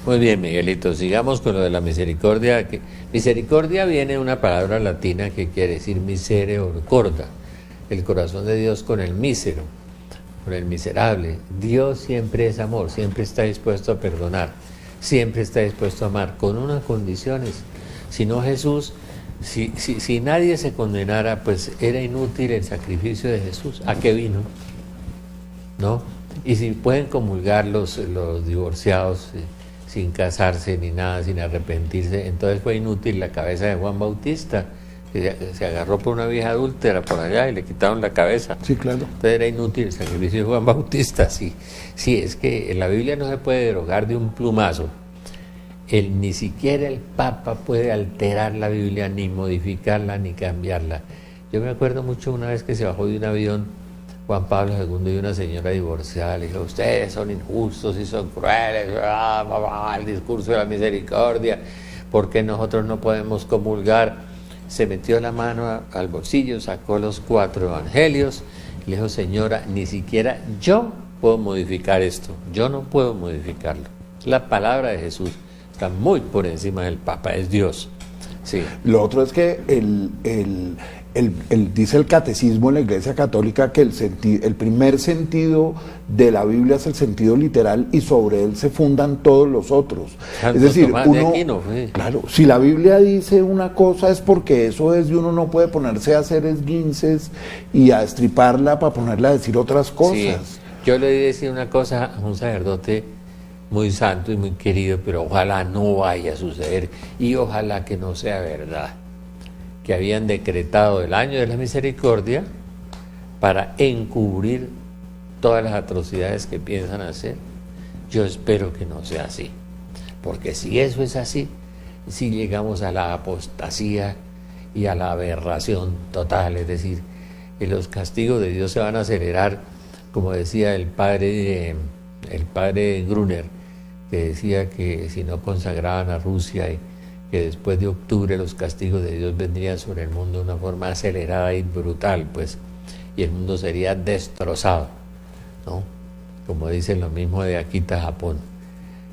Muy bien, Miguelito, sigamos con lo de la misericordia. Misericordia viene de una palabra latina que quiere decir misere o corda, el corazón de Dios con el mísero, con el miserable. Dios siempre es amor, siempre está dispuesto a perdonar, siempre está dispuesto a amar, con unas condiciones. Si no Jesús, si nadie se condenara, pues era inútil el sacrificio de Jesús. ¿A qué vino? ¿No? Y si pueden comulgar los divorciados sin casarse ni nada, sin arrepentirse, entonces fue inútil la cabeza de Juan Bautista, que se agarró por una vieja adúltera por allá y le quitaron la cabeza. Sí, claro. Entonces era inútil el sacrificio de Juan Bautista. Sí, es que en la Biblia no se puede derogar de un plumazo. Ni siquiera el Papa puede alterar la Biblia, ni modificarla, ni cambiarla. Yo me acuerdo mucho una vez que se bajó de un avión Juan Pablo II y una señora divorciada le dijo: ustedes son injustos y son crueles, el discurso de la misericordia, ¿por qué nosotros no podemos comulgar? Se metió la mano al bolsillo, sacó los 4 evangelios y le dijo: señora, ni siquiera yo puedo modificar esto, yo no puedo modificarlo. La palabra de Jesús está muy por encima del Papa, es Dios. Sí. Lo otro es que dice el catecismo en la Iglesia Católica que el primer sentido de la Biblia es el sentido literal y sobre él se fundan todos los otros. Santo es decir, Tomás de Aquino, claro, si la Biblia dice una cosa es porque eso es, y uno no puede ponerse a hacer esguinces y a estriparla para ponerla a decir otras cosas. Sí. Yo le decía una cosa a un sacerdote muy santo y muy querido, pero ojalá no vaya a suceder y ojalá que no sea verdad, que habían decretado el año de la misericordia para encubrir todas las atrocidades que piensan hacer. Yo espero que no sea así, porque si eso es así, si llegamos a la apostasía y a la aberración total, es decir, que los castigos de Dios se van a acelerar, como decía el padre Gruner, que decía que si no consagraban a Rusia y que después de octubre los castigos de Dios vendrían sobre el mundo de una forma acelerada y brutal, pues, y el mundo sería destrozado, ¿no? Como dicen lo mismo de Akita, Japón.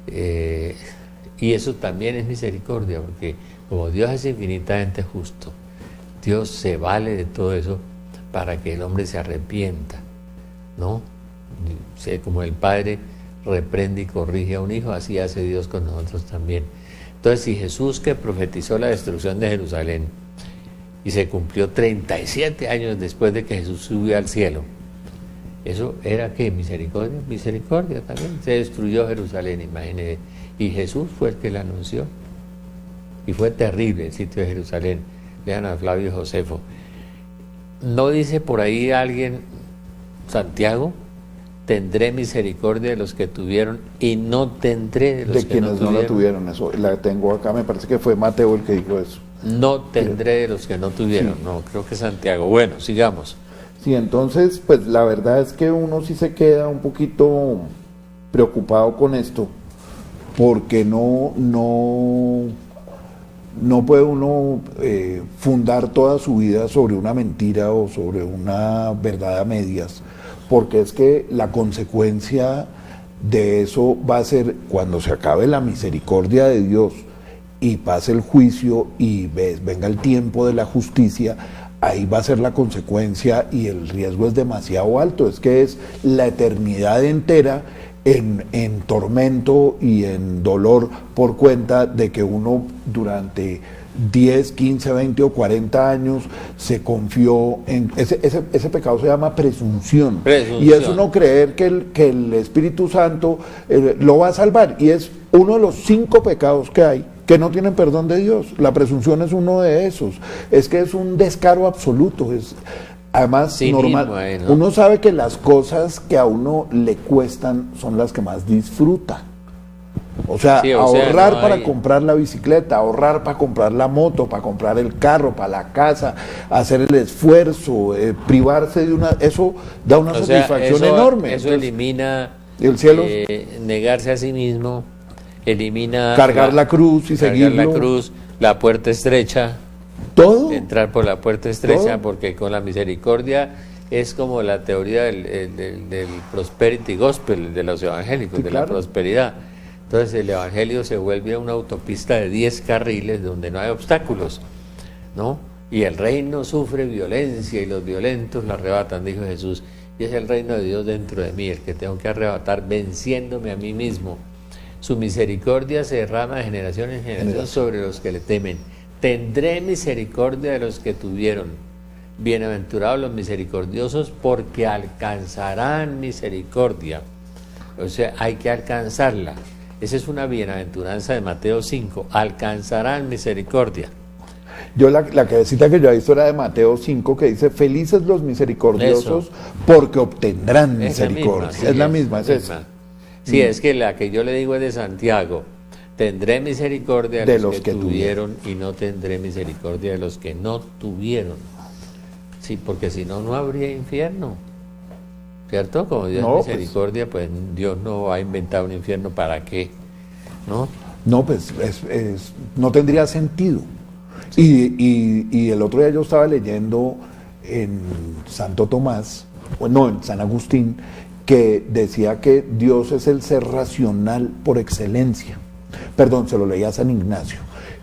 Y eso también es misericordia, porque como Dios es infinitamente justo, Dios se vale de todo eso para que el hombre se arrepienta, ¿no? Como el Padre reprende y corrige a un hijo, así hace Dios con nosotros también. Entonces, si Jesús, que profetizó la destrucción de Jerusalén y se cumplió 37 años después de que Jesús subió al cielo, eso era ¿qué? Misericordia, misericordia también. Se destruyó Jerusalén, imagínense, y Jesús fue el que la anunció, y fue terrible el sitio de Jerusalén. Lean a Flavio Josefo. ¿No dice por ahí alguien, Santiago? Tendré misericordia de los que tuvieron y no tendré de los que no tuvieron. De quienes no la tuvieron, eso la tengo acá, me parece que fue Mateo el que dijo eso. No tendré de los que no tuvieron, sí. No, creo que Santiago. Bueno, sigamos. Sí, entonces, pues la verdad es que uno sí se queda un poquito preocupado con esto, porque no puede uno fundar toda su vida sobre una mentira o sobre una verdad a medias, porque es que la consecuencia de eso va a ser cuando se acabe la misericordia de Dios y pase el juicio y venga el tiempo de la justicia, ahí va a ser la consecuencia y el riesgo es demasiado alto, es que es la eternidad entera en tormento y en dolor por cuenta de que uno durante 10, 15, 20 o 40 años se confió en... Ese pecado se llama presunción. Y es uno creer que el Espíritu Santo lo va a salvar. Y es uno de los 5 pecados que hay que no tienen perdón de Dios. La presunción es uno de esos. Es que es un descaro absoluto. Además, sí, normal, mismo, ¿no? Uno sabe que las cosas que a uno le cuestan son las que más disfruta. O sea, sí, ahorrar para comprar la bicicleta, ahorrar para comprar la moto, para comprar el carro, para la casa, hacer el esfuerzo, privarse de eso da una satisfacción enorme. Eso elimina el cielo, negarse a sí mismo, elimina cargar la cruz y seguirlo. La cruz, la puerta estrecha, todo. Entrar por la puerta estrecha, todo. Porque con la misericordia es como la teoría del prosperity gospel, de los evangélicos, sí, de claro. La prosperidad. Entonces el Evangelio se vuelve una autopista de 10 carriles donde no hay obstáculos, ¿no? Y el reino sufre violencia y los violentos la arrebatan, dijo Jesús. Y es el reino de Dios dentro de mí, el que tengo que arrebatar venciéndome a mí mismo. Su misericordia se derrama de generación en generación sobre los que le temen. Tendré misericordia de los que tuvieron. Bienaventurados los misericordiosos, porque alcanzarán misericordia. O sea, hay que alcanzarla. Esa es una bienaventuranza de Mateo 5. Alcanzarán misericordia. Yo la cita que yo he visto era de Mateo 5, que dice, felices los misericordiosos, porque obtendrán misericordia. Es la misma, es esa. Sí, es que la que yo le digo es de Santiago. Tendré misericordia de los que tuvieron y no tendré misericordia de los que no tuvieron. Sí, porque si no, no habría infierno. ¿Cierto? Como Dios es misericordia, pues Dios no ha inventado un infierno, ¿para qué? ¿No? No, pues no tendría sentido. Y el otro día yo estaba leyendo en Santo Tomás, no, en San Agustín, que decía que Dios es el ser racional por excelencia. Perdón, se lo leía a San Ignacio,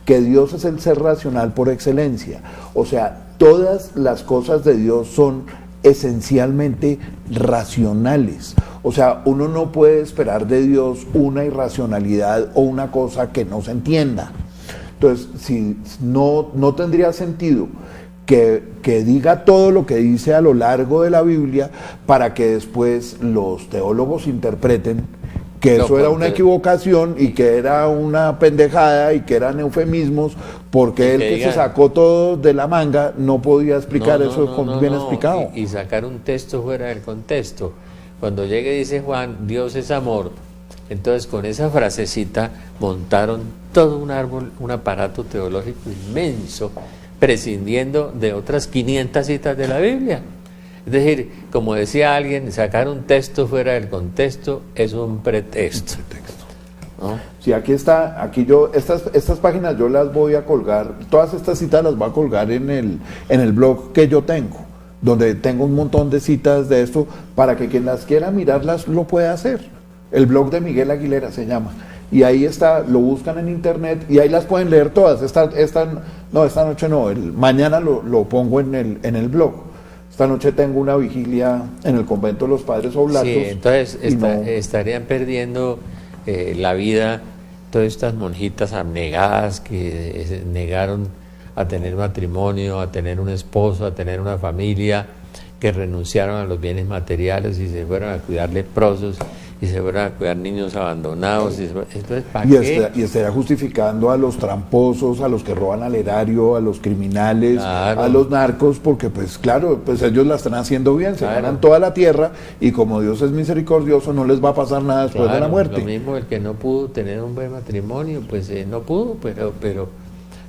que Dios es el ser racional por excelencia. O sea, todas las cosas de Dios son esencialmente racionales. O sea, uno no puede esperar de Dios una irracionalidad o una cosa que no se entienda. Entonces, si no tendría sentido que diga todo lo que dice a lo largo de la Biblia para que después los teólogos interpreten que eso era una equivocación y que era una pendejada y que eran eufemismos, porque él que se sacó todo de la manga no podía explicar eso bien explicado. Y sacar un texto fuera del contexto. Cuando llegue dice Juan, Dios es amor, entonces con esa frasecita montaron todo un árbol, un aparato teológico inmenso, prescindiendo de otras 500 citas de la Biblia. Es decir, como decía alguien, sacar un texto fuera del contexto es un pretexto. ¿No? Sí, aquí está, estas páginas yo las voy a colgar, todas estas citas las voy a colgar en el blog que yo tengo, donde tengo un montón de citas de esto, para que quien las quiera mirarlas lo pueda hacer. El blog de Miguel Aguilera se llama. Y ahí está, lo buscan en internet y ahí las pueden leer todas. Esta noche no, mañana lo pongo en el blog. Esta noche tengo una vigilia en el convento de los Padres Oblatos. Sí, entonces estarían perdiendo la vida todas estas monjitas abnegadas que se negaron a tener matrimonio, a tener un esposo, a tener una familia, que renunciaron a los bienes materiales y se fueron a cuidar leprosos y se fueron a cuidar niños abandonados. Entonces, ¿para qué? Y estaría justificando a los tramposos, a los que roban al erario, a los criminales, claro, a los narcos, porque pues claro, pues ellos la están haciendo bien, se ganan toda la tierra y como Dios es misericordioso no les va a pasar nada después de la muerte. Lo mismo el que no pudo tener un buen matrimonio, pues no pudo, pero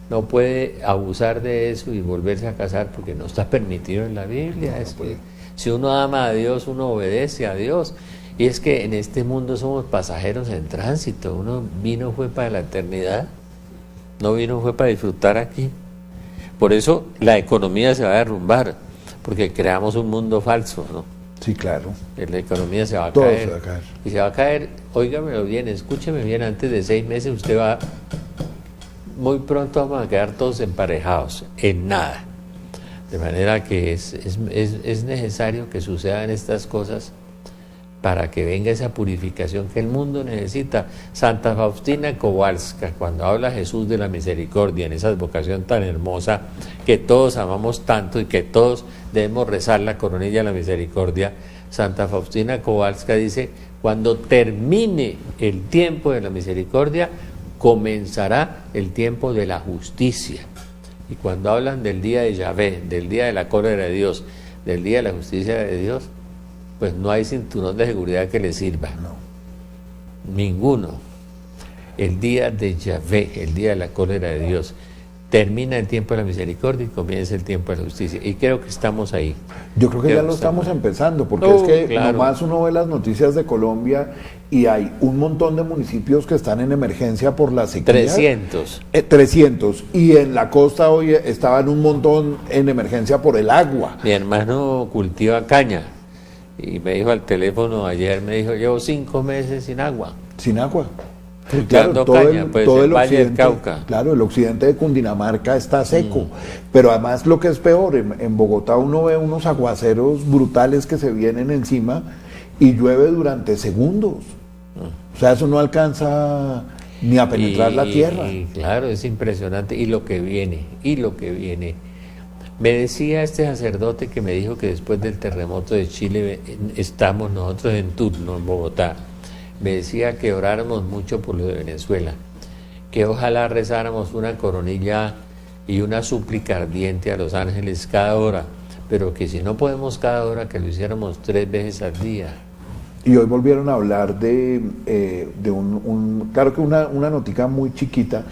no puede abusar de eso y volverse a casar porque no está permitido en la Biblia. Es que si uno ama a Dios, uno obedece a Dios. Y es que en este mundo somos pasajeros en tránsito. Uno vino fue para la eternidad, no vino fue para disfrutar aquí. Por eso la economía se va a derrumbar, porque creamos un mundo falso, ¿no? Sí, claro. La economía se va a Todo caer. se va a caer. Y se va a caer, óigamelo bien, escúcheme bien, antes de 6 meses usted va... Muy pronto vamos a quedar todos emparejados, en nada. De manera que es necesario que sucedan estas cosas para que venga esa purificación que el mundo necesita. Santa Faustina Kowalska, cuando habla Jesús de la misericordia, en esa vocación tan hermosa que todos amamos tanto y que todos debemos rezar la coronilla de la misericordia, Santa Faustina Kowalska dice, cuando termine el tiempo de la misericordia, comenzará el tiempo de la justicia. Y cuando hablan del día de Yahvé, del día de la cólera de Dios, del día de la justicia de Dios, pues no hay cinturón de seguridad que le sirva. No. Ninguno. El día de Yahvé, el día de la cólera de Dios, termina el tiempo de la misericordia y comienza el tiempo de la justicia. Y creo que estamos ahí. Yo creo que ya lo estamos empezando, porque es que nomás uno ve las noticias de Colombia y hay un montón de municipios que están en emergencia por la sequía. 300. 300. Y en la costa hoy estaban un montón en emergencia por el agua. Mi hermano cultiva caña y me dijo al teléfono ayer, me dijo, llevo 5 meses sin agua. Sin agua. cultivando caña, pues el Valle del Cauca. Claro, el occidente de Cundinamarca está seco, pero además lo que es peor, en Bogotá uno ve unos aguaceros brutales que se vienen encima y llueve durante segundos. O sea, eso no alcanza ni a penetrar la tierra. Y claro, es impresionante. Y lo que viene. Me decía este sacerdote que me dijo que después del terremoto de Chile estamos nosotros en turno en Bogotá. Me decía que oráramos mucho por lo de Venezuela, que ojalá rezáramos una coronilla y una súplica ardiente a los ángeles cada hora, pero que si no podemos cada hora, que lo hiciéramos 3 veces al día. Y hoy volvieron a hablar de claro que una notica muy chiquita,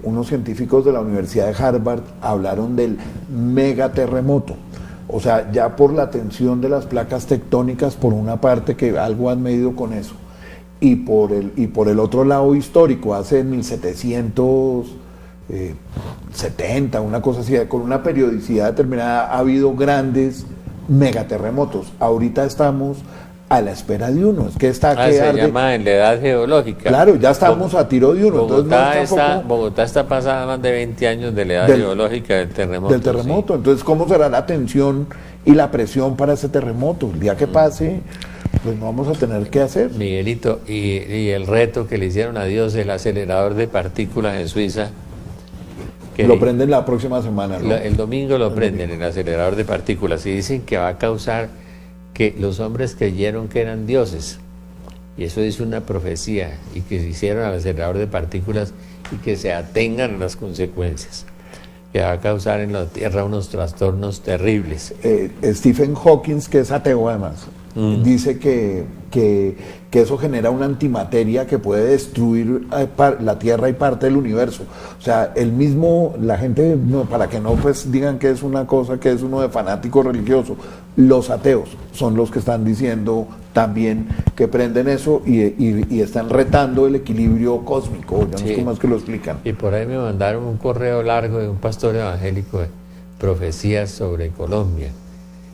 unos científicos de la Universidad de Harvard hablaron del megaterremoto. O sea, ya por la tensión de las placas tectónicas, por una parte, que algo han medido con eso, y por el otro lado histórico, hace 1770, una cosa así, con una periodicidad determinada, ha habido grandes megaterremotos. Ahorita estamos a la espera de uno. Es que está se llama en la edad geológica. Claro, ya estamos a tiro de uno. Bogotá está pasada más de 20 años de la edad geológica del terremoto. Del terremoto. Sí. Entonces, ¿cómo será la tensión y la presión para ese terremoto? El día que pase, pues no vamos a tener que hacer. Miguelito, y el reto que le hicieron a Dios, el acelerador de partículas en Suiza. Que lo prenden la próxima semana, ¿no? El domingo lo prenden, el acelerador de partículas, y dicen que va a causar que los hombres creyeron que eran dioses, y eso es una profecía, y que se hicieron al acelerador de partículas y que se atengan a las consecuencias, que va a causar en la Tierra unos trastornos terribles. Stephen Hawking, que es ateo además, dice que eso genera una antimateria que puede destruir la Tierra y parte del universo. O sea, la gente, no, para que no pues digan que es una cosa, que es uno de fanático religioso, los ateos son los que están diciendo también que prenden eso y están retando el equilibrio cósmico. Yo no sé cómo es que lo explican. Y por ahí me mandaron un correo largo de un pastor evangélico de profecías sobre Colombia.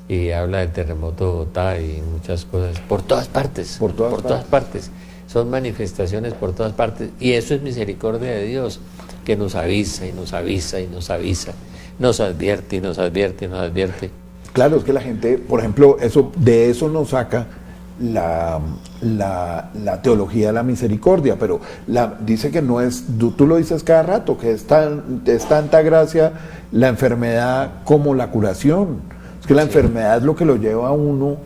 Y habla del terremoto de Bogotá y muchas cosas, por todas partes, por todas partes. Son manifestaciones por todas partes, y eso es misericordia de Dios, que nos avisa y nos avisa y nos avisa, nos advierte y nos advierte y nos advierte. Claro, es que la gente, por ejemplo, de eso nos saca la teología de la misericordia, pero dice que no es, tú lo dices cada rato, que es tanta gracia la enfermedad como la curación. Que la enfermedad es lo que lo lleva a uno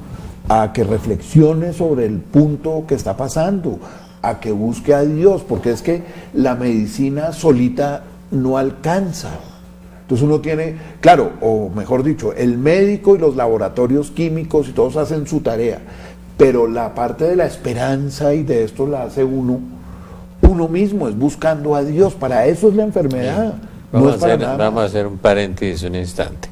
a que reflexione sobre el punto que está pasando, a que busque a Dios, porque es que la medicina solita no alcanza. Entonces uno tiene, claro, o mejor dicho, el médico y los laboratorios químicos y todos hacen su tarea, pero la parte de la esperanza y de esto la hace uno mismo, es buscando a Dios. Para eso es la enfermedad. Vamos a hacer un paréntesis un instante.